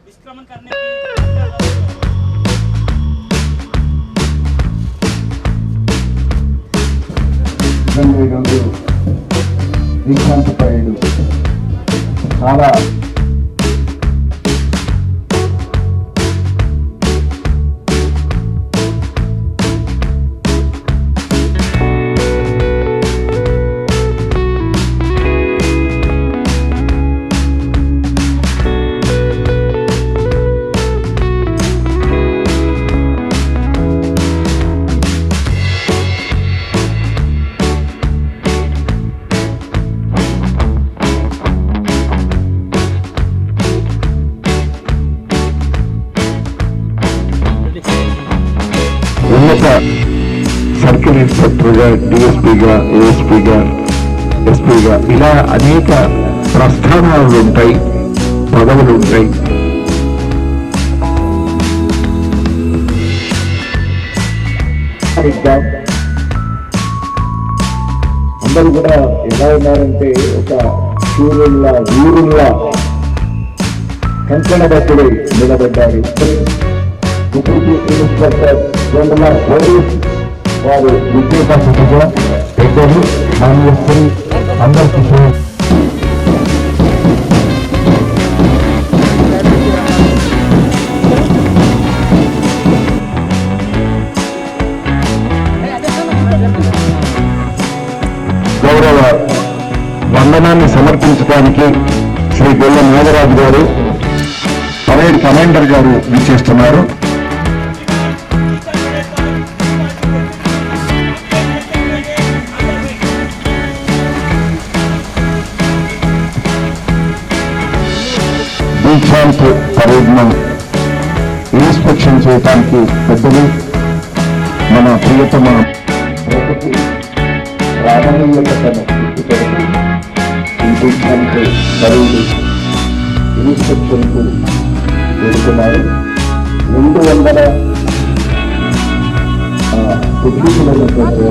निष्क्रमण करने की దీక్షాంతపయుడు చాలా ఉన్నత సర్కిల్ ఇన్స్పెక్టర్గా, డిఎస్పీగా, ఏఎస్పీగా, ఎస్పీగా ఇలా అనేక ప్రస్థానాలు ఉంటాయి, పదవులు ఉంటాయి. అందరూ కూడా ఎలా ఉన్నారంటే ఒక సూర్యుల్లా వీరుల్లా కంకణబద్దులై నిలబడ్డారు. డిప్యూటీ ఇన్స్పెక్టర్ జనరల్ పోలీస్ వారు విద్యాసాహితిగా పెద్దలు మాన్యశ్రీ అందరికీ గౌరవ వందనాన్ని సమర్పించడానికి శ్రీ గొల్ల నాగరాజు గారు, పరేడ్ కమాండర్ గారు విచ్చేస్తున్నారు. దీక్షాంత్ పరేడ్ను ఇన్స్పెక్షన్ చేయడానికి పెద్దలు మన ప్రియతమ ప్రగతి ప్రాధాన్యతను గుర్తుపెడుతూ ఈ దీక్షాంత్ పరేడ్ ఇన్స్పెక్షన్కు వెళుతున్నారు. 200 ఉద్యోగులైనటువంటి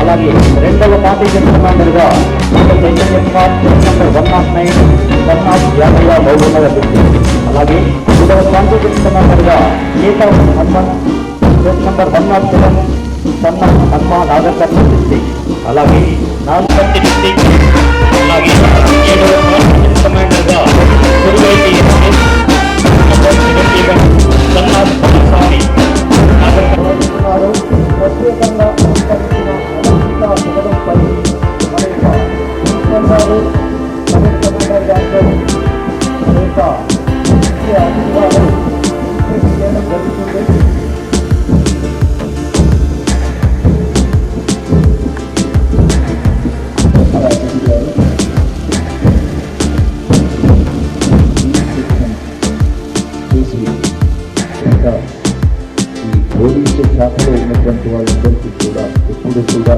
అలాగే రెండవ పార్టీషన్ కమాండర్గా చైతన్య కుమార్ నెంబర్ 109 150 మౌగున్న వ్యక్తి. అలాగే మూడవ కాంపిటేషన్ కమాండర్గా ఏకా హనుమాన్ నెంబర్ 107 సన్న హనుమాన్ నాగర్కర్ణ డిస్ట్రిక్ట్. అలాగే 4 డిస్ట్రిక్ట్. అలాగే ఏడవ కాంపిటేషన్ కమాండర్గా కురువైటి నెంబర్ 71 సన్నాథ్ సారి నాగర్కర్ణ ప్రత్యేకంగా ఈ పోలీసు శాఖలో ఉన్నటువంటి వాళ్ళందరికీ కూడా ఎప్పుడు కూడా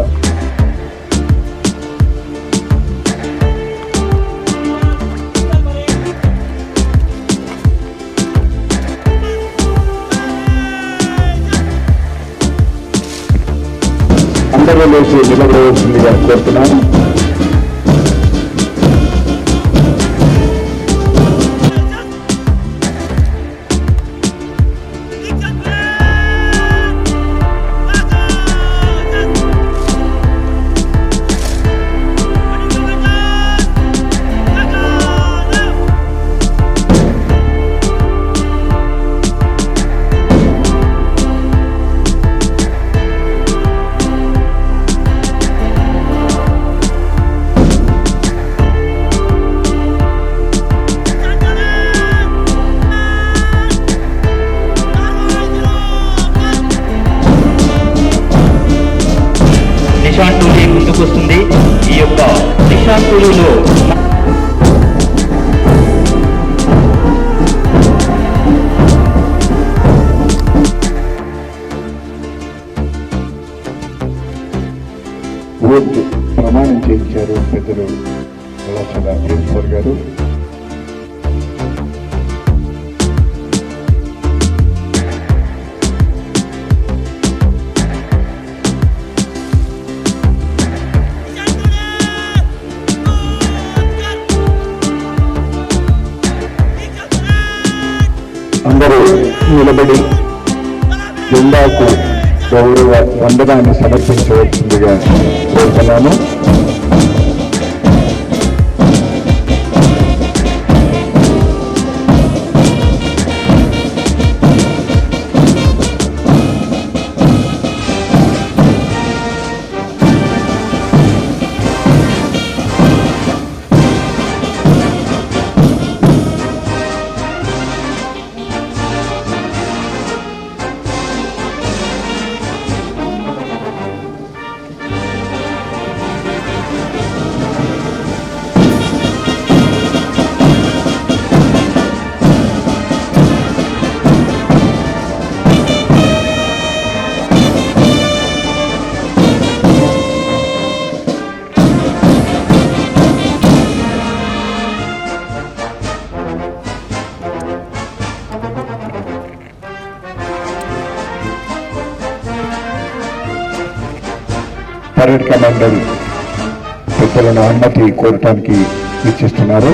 అందరూ లేచి నిలబడవలసిందిగా కోరుతున్నాను. ప్రమాణం చేయించారు పెద్దలు కళాశాల ప్రిన్సిపల్ గారు. అందరూ నిలబడి జెండాకు గౌరవ వందనాన్ని సమర్పించవలసిందిగా కోరుతున్నాను. పరేడ్ కమాండర్ పెద్దలను అనుమతి కోరటానికి ఇచ్చిస్తున్నారు.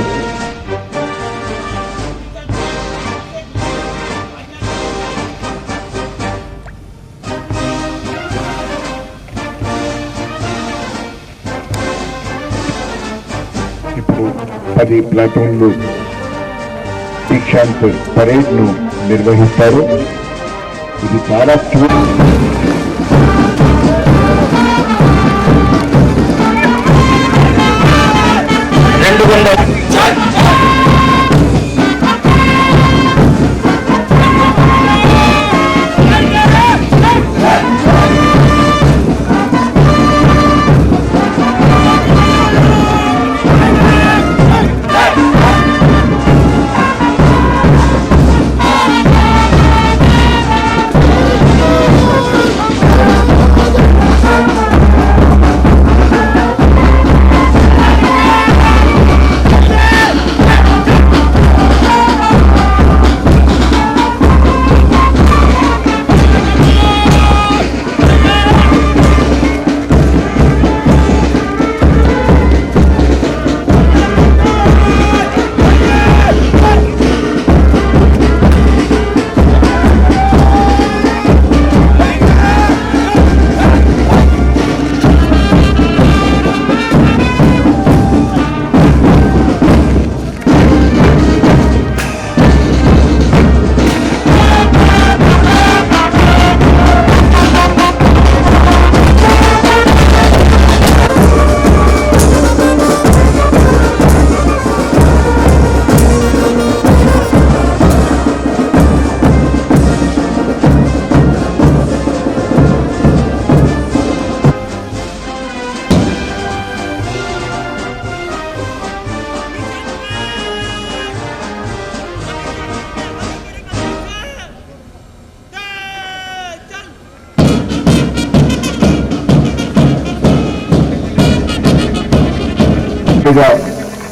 ఇప్పుడు 10 ప్లాటూన్లు దీక్షాంత్ పరేడ్ ను నిర్వహిస్తారు. ఇది చాలా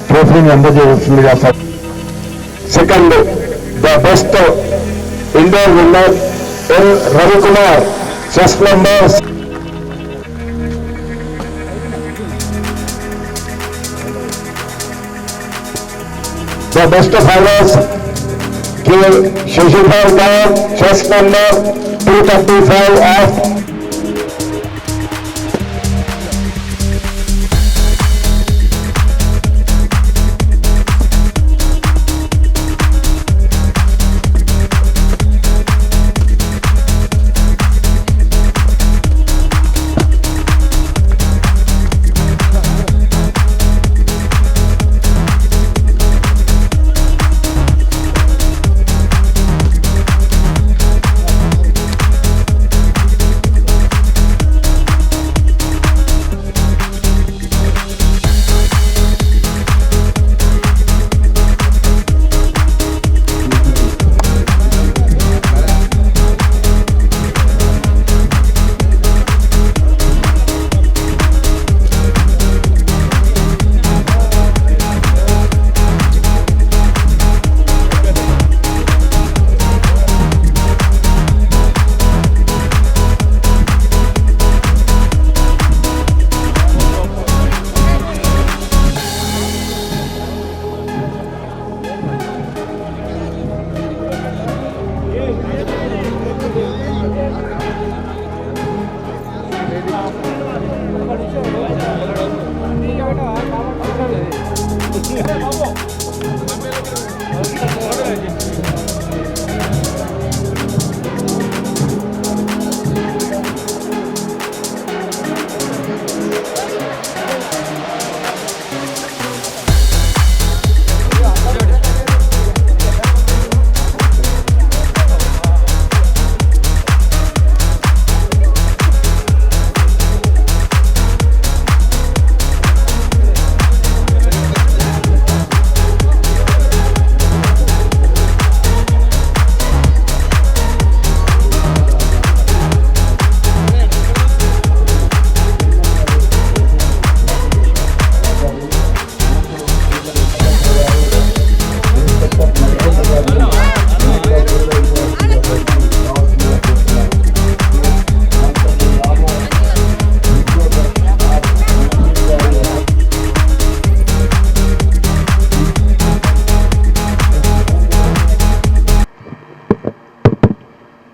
ట్రోఫీని అందజేస్తుందిగా. Second the best indoor winner L Ravikumar, chess number. The best finals K Sasidhar Goud, chess number 235 of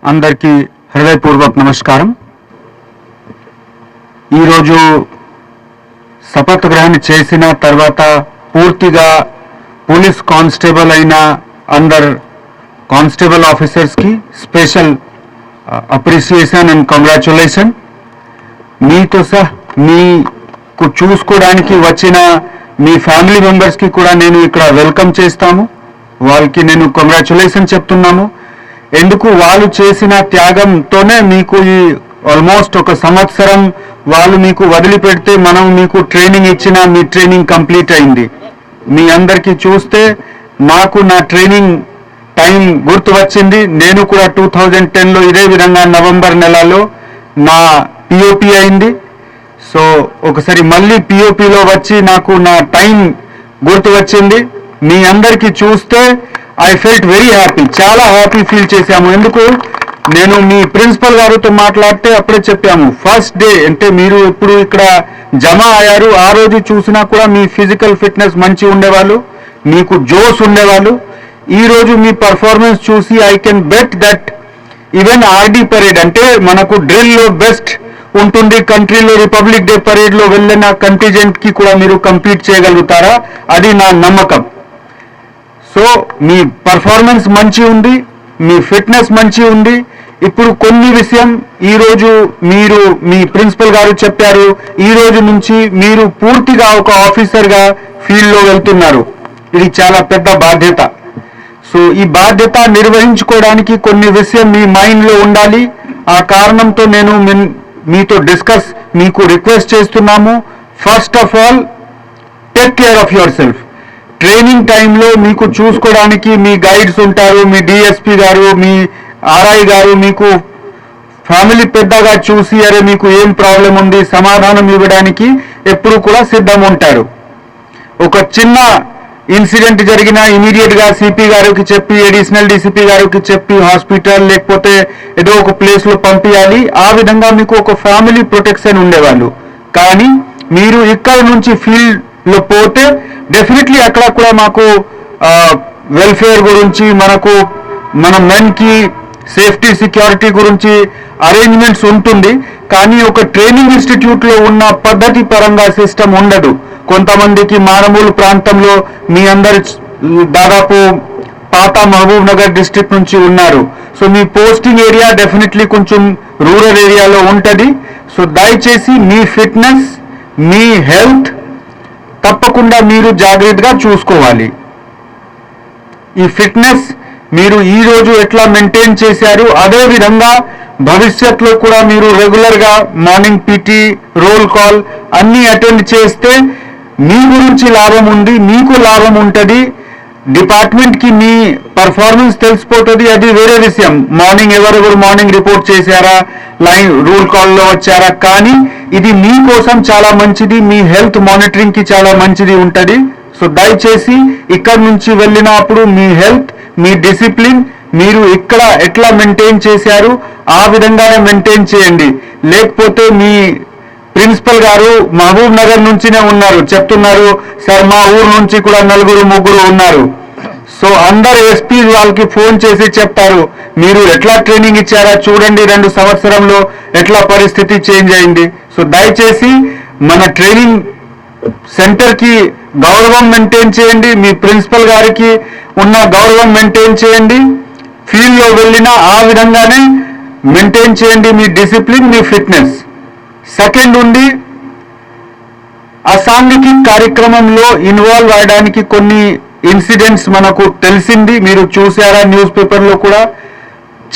అందరికీ హృదయపూర్వక నమస్కారం. ఈరోజు శపథ గ్రహణ చేసిన తర్వాత పూర్తిగా పోలీస్ కానిస్టేబుల్ అయిన అందరు కానిస్టేబుల్ ఆఫీసర్స్కి స్పెషల్ అప్రిసియేషన్ అండ్ కంగ్రాచులేషన్. మీతో మీకు చూసుకోవడానికి వచ్చిన మీ ఫ్యామిలీ మెంబర్స్కి కూడా నేను ఇక్కడ వెల్కమ్ చేస్తాము. వాళ్ళకి నేను కంగ్రాచులేషన్ చెప్తున్నాను. ఎందుకు వాళ్ళు చేసిన త్యాగంతోనే మీకు ఈ ఆల్మోస్ట్ ఒక సంవత్సరం వాళ్ళు మీకు వదిలిపెడితే మనం మీకు ట్రైనింగ్ ఇచ్చిన మీ ట్రైనింగ్ కంప్లీట్ అయింది. మీ అందరికీ చూస్తే నాకు నా ట్రైనింగ్ టైం గుర్తు వచ్చింది. నేను కూడా 2010లో ఇదే విధంగా నవంబర్ నెలలో నా పిఓపి అయింది. సో ఒకసారి మళ్ళీ పిఓపిలో వచ్చి నాకు నా టైం గుర్తు వచ్చింది. మీ అందరికీ చూస్తే ఐ ఫెల్ట్ వెరీ హ్యాపీ, చాలా హ్యాపీ ఫీల్ చేశాము. ఎందుకు నేను మీ ప్రిన్సిపల్ గారితో మాట్లాడితే అప్పుడే చెప్పాము, ఫస్ట్ డే అంటే మీరు ఇప్పుడు ఇక్కడ జమ అయ్యారు, ఆ రోజు చూసినా కూడా మీ ఫిజికల్ ఫిట్నెస్ మంచి ఉండేవాళ్ళు, మీకు జోస్ ఉండేవాళ్ళు. ఈ రోజు మీ పర్ఫార్మెన్స్ చూసి I can bet that even RD parade అంటే మనకు డ్రిల్లో బెస్ట్ ఉంటుంది, కంట్రీలో రిపబ్లిక్ డే పరేడ్లో వెళ్ళిన కంటిజెంట్కి కూడా మీరు కంపీట్ చేయగలుగుతారా, అది నా నమ్మకం. సో మీ పర్ఫార్మెన్స్ మంచి ఉంది, మీ ఫిట్నెస్ మంచి ఉంది. ఇప్పుడు కొన్ని విషయం ఈరోజు మీరు మీ ప్రిన్సిపల్ గారు చెప్పారు, ఈ రోజు నుంచి మీరు పూర్తిగా ఒక ఆఫీసర్గా ఫీల్డ్లో వెళ్తున్నారు. ఇది చాలా పెద్ద బాధ్యత. సో ఈ బాధ్యత నిర్వహించుకోవడానికి కొన్ని విషయం మీ మైండ్లో ఉండాలి. ఆ కారణంతో నేను మీతో మీకు రిక్వెస్ట్ చేస్తున్నాము. First of all take care of your self. Training టైంలో మీకు చూసుకోవడానికి మీ గైడ్స్ ఉంటారు, మీ డిఎస్పి గారు, మీ ఆర్ఐ గారు మీకు ఫ్యామిలీ పెద్దగా చూసి అరే మీకు ఏం ప్రాబ్లం ఉంది సమాధానం ఇవ్వడానికి ఎప్పుడు కూడా సిద్ధం ఉంటారు. ఒక చిన్న ఇన్సిడెంట్ జరిగినా ఇమీడియట్గా సిపి గారికి చెప్పి, అడిషనల్ డిసిపి గారికి చెప్పి హాస్పిటల్ లేకపోతే ఏదో ఒక ప్లేస్లో పంపించాలి. ఆ విధంగా మీకు ఒక ఫ్యామిలీ ప్రొటెక్షన్ ఉండేవాళ్ళు. కానీ మీరు ఇక్కడ నుంచి ఫీల్డ్లో పోతే డెఫినెట్లీ అక్కడ కూడా మాకు వెల్ఫేర్ గురించి, మన మెన్కి సేఫ్టీ సెక్యూరిటీ గురించి అరేంజ్మెంట్స్ ఉంటుంది. కానీ ఒక ట్రైనింగ్ ఇన్స్టిట్యూట్లో ఉన్న పద్ధతి పరంగా సిస్టమ్ ఉండదు. కొంతమందికి మారుమూల ప్రాంతంలో మీ అందరు దాదాపు పాత మహబూబ్ నగర్ డిస్ట్రిక్ట్ నుంచి ఉన్నారు. సో మీ పోస్టింగ్ ఏరియా డెఫినెట్లీ కొంచెం రూరల్ ఏరియాలో ఉంటుంది. సో దయచేసి మీ ఫిట్నెస్, మీ హెల్త్ తప్పకుండా మీరు జాగ్రత్తగా చూసుకోవాలి. ఈ ఫిట్నెస్ మీరు ఈ రోజు ఎట్లా మెయింటైన్ చేశారు అదే విధంగా భవిష్యత్తులో కూడా మీరు రెగ్యులర్గా మార్నింగ్ పీటీ, రోల్ కాల్ అన్నీ అటెండ్ చేస్తే మీ గురించి లాభం ఉంది, మీకు లాభం ఉంటుంది, డిపార్ట్మెంట్కి మీ పర్ఫార్మెన్స్ తెలిసిపోతుంది. అది వేరే విషయం, మార్నింగ్ ఎవరెవరు మార్నింగ్ రిపోర్ట్ చేశారా, లైవ్ రూల్ కాల్లో వచ్చారా. కానీ ఇది మీకోసం చాలా మంచిది, మీ హెల్త్ మానిటరింగ్కి చాలా మంచిది ఉంటుంది. సో దయచేసి ఇక్కడ నుంచి వెళ్ళినప్పుడు మీ హెల్త్, మీ డిసిప్లిన్ మీరు ఇక్కడ ఎట్లా మెయింటైన్ చేశారు ఆ విధంగానే మెయింటైన్ చేయండి. లేకపోతే మీ ప్రిన్సిపల్ గారు మహబూబ్ నగర్ నుంచినే ఉన్నారు, చెప్తున్నారు సార్ మా ఊరు నుంచి కూడా 4-3 ఉన్నారు. సో అందరు ఎస్పీ వాళ్ళకి ఫోన్ చేసి చెప్తారు మీరు ఎట్లా ట్రైనింగ్ ఇచ్చారా చూడండి, 2 సంవత్సరంలో ఎట్లా పరిస్థితి చేంజ్ అయింది. సో దయచేసి మన ట్రైనింగ్ సెంటర్కి గౌరవం మెయింటైన్ చేయండి, మీ ప్రిన్సిపల్ గారికి ఉన్న గౌరవం మెయింటైన్ చేయండి. ఫీల్డ్లో వెళ్ళినా ఆ విధంగానే మెయింటైన్ చేయండి మీ డిసిప్లిన్, మీ ఫిట్నెస్. సెకండ్ ఉంది, అసాంఘిక కార్యక్రమంలో ఇన్వాల్వ్ అవ్వడానికి కొన్ని ఇన్సిడెంట్స్ మనకు తెలిసింది, మీరు చూసారా న్యూస్ పేపర్లో కూడా.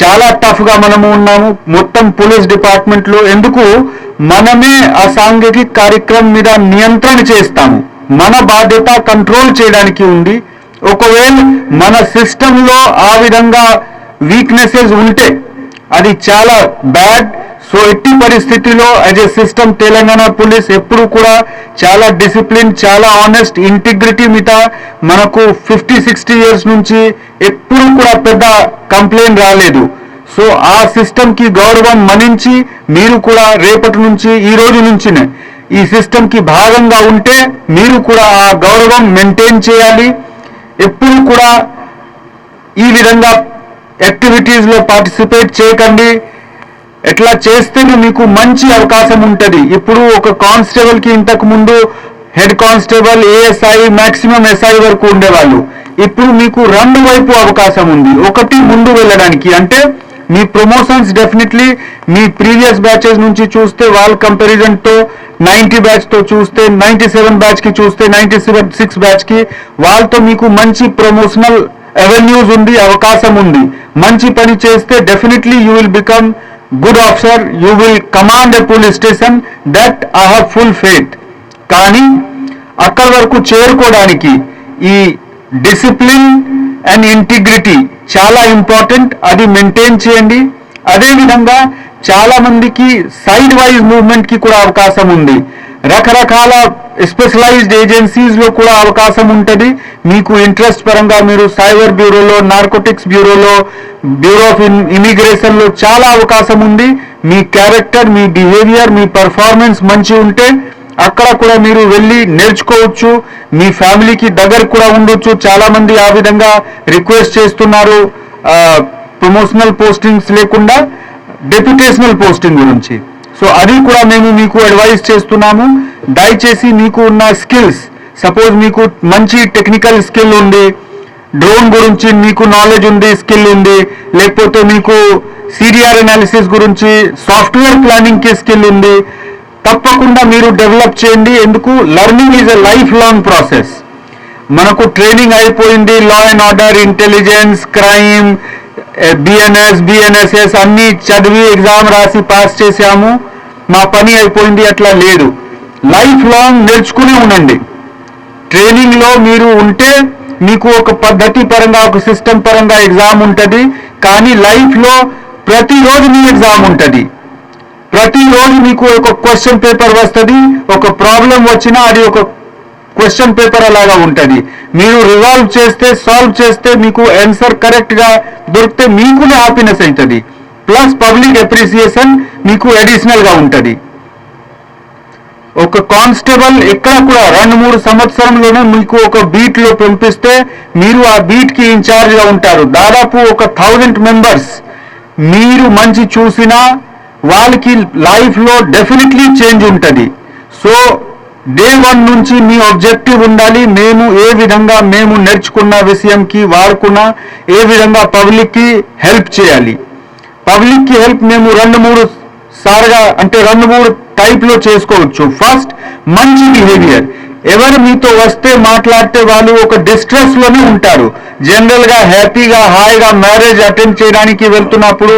చాలా టఫ్గా మనము ఉన్నాము మొత్తం పోలీస్ డిపార్ట్మెంట్లో. ఎందుకు మనమే అసాంఘిక కార్యక్రమం మీద నియంత్రణ చేస్తాము, మన బాధ్యత కంట్రోల్ చేయడానికి ఉంది. ఒకవేళ మన సిస్టంలో ఆ విధంగా వీక్నెసెస్ ఉంటే అది చాలా బ్యాడ్. సో ఎట్టి పరిస్థితిలో as a system Telangana police ఎప్పుడు కూడా చాలా డిసిప్లిన్, చాలా ఆనెస్ట్, ఇంటిగ్రిటీ మీద మనకు 50-60 ఇయర్స్ నుంచి ఎప్పుడు కూడా పెద్ద కంప్లైంట్ రాలేదు. సో ఆ సిస్టమ్కి గౌరవం మన్నించి మీరు కూడా రేపటి నుంచి, ఈ రోజు నుంచినే ఈ సిస్టమ్కి భాగంగా ఉంటే మీరు కూడా ఆ గౌరవం మెయింటైన్ చేయాలి. ఎప్పుడు కూడా ఈ విధంగా యాక్టివిటీస్ లో పార్టిసిపేట్ చేయకండి. ఎట్లా చేస్తేనే మీకు మంచి అవకాశం ఉంటుంది. ఇప్పుడు ఒక కానిస్టేబుల్ కి ఇంతకు ముందు head constable, ASI, maximum SI వరకు ఉండేవాళ్ళు. ఇప్పుడు మీకు రెండు వైపు అవకాశం ఉంది. ఒకటి ముందు వెళ్ళడానికి, అంటే మీ ప్రమోషన్స్ డెఫినెట్లీ మీ ప్రీవియస్ బ్యాచెస్ నుంచి చూస్తే వాళ్ళ కంపారిజన్ తో 90 బ్యాచ్ తో చూస్తే, 97 బ్యాచ్ కి చూస్తే, 96 బ్యాచ్ కి వాళ్ళతో మీకు మంచి ప్రమోషనల్ అవెన్యూస్ ఉంది, అవకాశం ఉంది. మంచి పని చేస్తే definitely you will become good officer, you will command a police station. That I have full faith. కానీ అక్కడి వరకు చేరుకోవడానికి ఈ డిసిప్లిన్ అండ్ ఇంటిగ్రిటీ చాలా ఇంపార్టెంట్. అది మెయింటైన్ చేయండి. అదేవిధంగా చాలా మందికి సైడ్ వైజ్ మూవ్మెంట్ కి కూడా అవకాశం ఉంది. రకరకాల స్పెషలైజ్డ్ ఏజెన్సీస్ లో కూడా అవకాశం ఉంటుంది. మీకు ఇంట్రెస్ట్ పరంగా మీరు సైబర్ బ్యూరోలో, నార్కోటిక్స్ బ్యూరోలో, బ్యూరో ఆఫ్ ఇమిగ్రేషన్ లో చాలా అవకాశం ఉంది. మీ క్యారెక్టర్, మీ బిహేవియర్, మీ పర్ఫార్మెన్స్ మంచి ఉంటే అక్కడ కూడా మీరు వెళ్ళి నేర్చుకోవచ్చు. మీ ఫ్యామిలీకి దగ్గర కూడా ఉండొచ్చు. చాలా మంది ఆ విధంగా రిక్వెస్ట్ చేస్తున్నారు ప్రమోషనల్ పోస్టింగ్స్ లేకుండా డెప్యుటేషనల్ పోస్టింగ్ గురించి. సో అది కూడా మేము మీకు అడ్వైజ్ చేస్తున్నాము. దయచేసి మీకు ఉన్న స్కిల్స్, సపోజ్ మీకు మంచి టెక్నికల్ స్కిల్ ఉంది, డ్రోన్ గురించి మీకు నాలెడ్జ్ ఉంది, స్కిల్ ఉంది, లేకపోతే మీకు సిడిఆర్ అనాలిసిస్ గురించి, సాఫ్ట్వేర్ ప్లానింగ్ కి స్కిల్ ఉంది, తప్పకుండా మీరు డెవలప్ చేయండి. ఎందుకు? Learning is a life long process. మనకు ట్రైనింగ్ అయిపోయింది, law and order, intelligence, crime, BNS అన్ని చదివి ఎగ్జామ్ రాసి పాస్ చేశాము, మా పని అయిపోయింది, అట్లా లేదు. లైఫ్ లాంగ్ నేర్చుకుని ఉండండి. ట్రైనింగ్ లో మీరు ఉంటే మీకు ఒక పద్ధతి పరంగా, ఒక సిస్టమ్ పరంగా ఎగ్జామ్ ఉంటుంది. కానీ లైఫ్ లో ప్రతిరోజు మీ ఎగ్జామ్ ఉంటుంది. ప్రతిరోజు మీకు ఒక క్వశ్చన్ పేపర్ వస్తుంది. ఒక ప్రాబ్లం వచ్చినా అది ఒక క్వశ్చన్ పేపర్ అలాగా ఉంటుంది. మీరు రిజాల్వ్ చేస్తే, సాల్వ్ చేస్తే, మీకు ఆన్సర్ కరెక్ట్ గా దొరికితే మీకు హ్యాపీనెస్ అవుతుంది. ప్లస్ పబ్లిక్ అప్రిసియేషన్ మీకు అడిషనల్ గా ఉంటుంది. ఒక కానిస్టేబుల్ ఎక్కడ కూడా 2-3 సంవత్సరంలోనే మీకు ఒక బీట్ లో పంపిస్తే మీరు ఆ బీట్ కి ఇన్ఛార్జ్ గా ఉంటారు. దాదాపు ఒక 1000 మెంబర్స్ మీరు మంచి చూసినా వాళ్ళకి లైఫ్ లో డెఫినెట్లీ చేంజ్ ఉంటుంది. సో డే 1 నుంచి మీ ఆబ్జెక్టివ్ ఉండాలి. మేము ఏ విధంగా మేము నేర్చుకున్న విషయంకి వాడుకున్న ఏ విధంగా పబ్లిక్ కి హెల్ప్ చేయాలి. పబ్లిక్ కి హెల్ప్ మేము 2-3 సార్గా, అంటే 2-3 టైప్ లో చేసుకోవచ్చు. ఫస్ట్, మంచి బిహేవియర్. ఎవరు మీతో వస్తే మాట్లాడితే వాళ్ళు ఒక డిస్ట్రెస్ లోనే ఉంటారు. జనరల్ గా హ్యాపీగా, హాయిగా మ్యారేజ్ అటెండ్ చేయడానికి వెళ్తున్నప్పుడు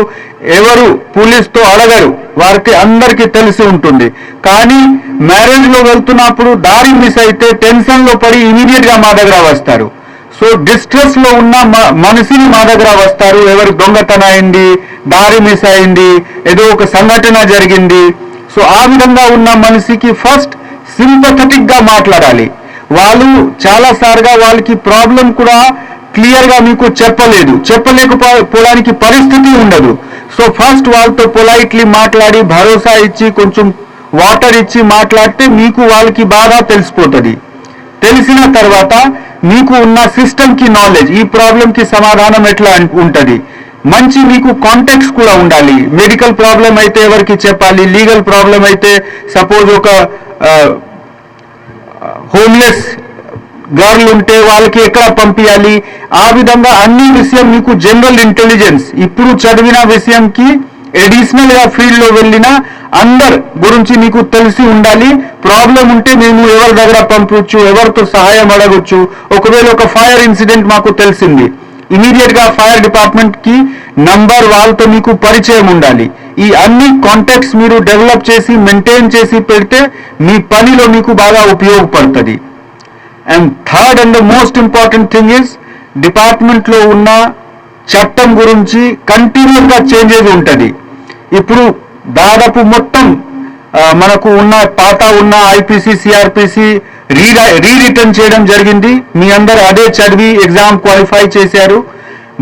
ఎవరు పోలీస్తో అడగరు, వారికి అందరికీ తెలిసి ఉంటుంది. కానీ మ్యారేజ్ లో వెళ్తున్నప్పుడు దారి మిస్ అయితే టెన్షన్ లో పడి ఇమీడియట్ గా మా దగ్గర వస్తారు. సో డిస్ట్రెస్ లో ఉన్న మనిషిని మా దగ్గర వస్తారు. ఎవరు దొంగతనం అయింది, దారి మిస్ అయింది, ఏదో ఒక సంఘటన జరిగింది. సో ఆ విధంగా ఉన్న మనిషికి ఫస్ట్ సింపథెటిక్ గా మాట్లాడాలి. వాళ్ళు చాలా సార్గా వాళ్ళకి ప్రాబ్లం కూడా క్లియర్ గా మీకు చెప్పలేకపోవడానికి పరిస్థితి ఉండదు. సో ఫస్ట్ వాళ్ళతో పొలైట్లీ మాట్లాడి, భరోసా ఇచ్చి, కొంచెం వాటర్ ఇచ్చి మాట్లాడితే మీకు వాళ్ళకి బాగా తెలిసిపోతుంది. తెలిసిన తర్వాత మీకు ఉన్న సిస్టమ్ కి నాలెడ్జ్, ఈ ప్రాబ్లం కి సమాధానం ఎట్లా ఉంటుంది, మంచి మీకు కాంటాక్ట్స్ కూడా ఉండాలి. మెడికల్ ప్రాబ్లం అయితే ఎవరికి చెప్పాలి, లీగల్ ప్రాబ్లం అయితే సపోజ్ ఒక హోమ్లెస్ గర్ల్ ఉంటే వాళ్ళకి ఎక్కడ పంపించాలి, ఆ విధంగా అన్ని విషయం మీకు జనరల్ ఇంటెలిజెన్స్ ఇప్పుడు చదివిన విషయంకి అడిషనల్ గా ఫీల్డ్ లో వెళ్ళిన అందరి గురించి మీకు తెలిసి ఉండాలి. ప్రాబ్లం ఉంటే మేము ఎవరి దగ్గర పంపొచ్చు, ఎవరితో సహాయం అడగొచ్చు. ఒకవేళ ఒక ఫైర్ ఇన్సిడెంట్ మాకు తెలిసింది, ఇమీడియట్ గా ఫైర్ డిపార్ట్మెంట్ కి నంబర్, వాళ్ళతో మీకు పరిచయం ఉండాలి. ఈ అన్ని కాంటాక్ట్స్ మీరు డెవలప్ చేసి మెయింటైన్ చేసి పెడితే మీ పనిలో మీకు బాగా ఉపయోగపడుతుంది. And third and the most important thing is, department లో ఉన్న చట్టం గురించి కంటిన్యూస్ గా చేంజెస్ ఉంటుంది. ఇప్పుడు దాదాపు మొత్తం మనకు ఉన్న పాత ఉన్న ఐపీసీ, సిఆర్పిసి రీరిటర్న్ చేయడం జరిగింది. మీ అందరు అదే చదివి ఎగ్జామ్ క్వాలిఫై చేశారు.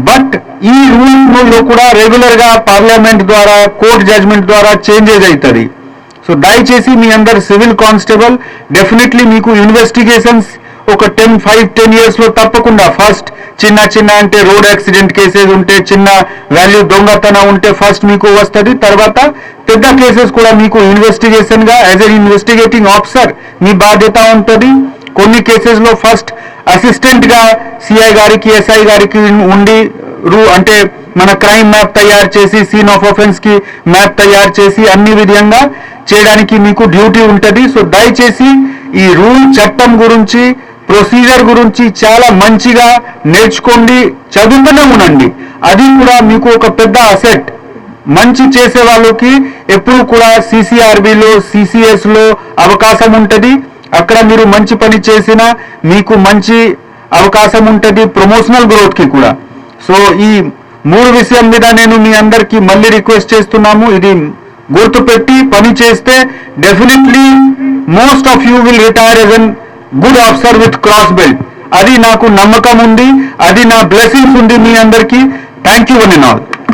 బట్ ఈ రూల్ లో కూడా రెగ్యులర్ గా పార్లమెంట్ ద్వారా, కోర్ట్ జడ్జ్మెంట్ ద్వారా చేంజెస్ అవుతుంది. సో దయచేసి మీ అందరు సివిల్ కానిస్టేబుల్ డెఫినెట్లీ మీకు ఇన్వెస్టిగేషన్స్ ఒక 5-10 years లో తప్పకుండా ఫస్ట్ చిన్న చిన్న అంటే రోడ్ యాక్సిడెంట్ కేసెస్ ఉంటే, చిన్న వాల్యూ దొంగతనం ఉంటే ఫస్ట్ మీకు వస్తుంది. తర్వాత పెద్ద కేసెస్ కూడా మీకు ఇన్వెస్టిగేషన్ గా యాజ్ ఎ ఇన్వెస్టిగేటింగ్ ఆఫీసర్ మీ బాధ్యత ఉంటుంది. కొన్ని కేసెస్ లో ఫస్ట్ అసిస్టెంట్ గా సిఐ గారికి, ఎస్ఐ గారికి ఉండి అంటే మన క్రైమ్ మ్యాప్ తయారు చేసి, సీన్ ఆఫ్ ఆఫెన్స్ కి మ్యాప్ తయారు చేసి అన్ని విధంగా చేయడానికి మీకు డ్యూటీ ఉంటుంది. సో దయచేసి ఈ రూల్, చట్టం గురించి, ప్రొసీజర్ గురించి చాలా మంచిగా నేర్చుకోండి, చదువుతూనే ఉండండి. అది కూడా మీకు ఒక పెద్ద అసెట్. మంచి చేసే వాళ్ళకి ఎప్పుడు కూడా సిసిఆర్బిలో, సిసిఎస్లో అవకాశం ఉంటుంది. అక్కడ మీరు మంచి పని చేసినా మీకు మంచి అవకాశం ఉంటుంది ప్రమోషనల్ గ్రోత్కి కూడా. సో ఈ 3 విషయం మీద నేను మీ అందరికీ మళ్ళీ రిక్వెస్ట్ చేస్తున్నాము. ఇది గుర్తుపెట్టి పని చేస్తే definitely most of you will retire as an good officer with cross belt. అది నాకు నమ్మకం ఉంది, అది నా బ్లెస్సింగ్స్ ఉంది మీ అందరికీ. Thank you one and all.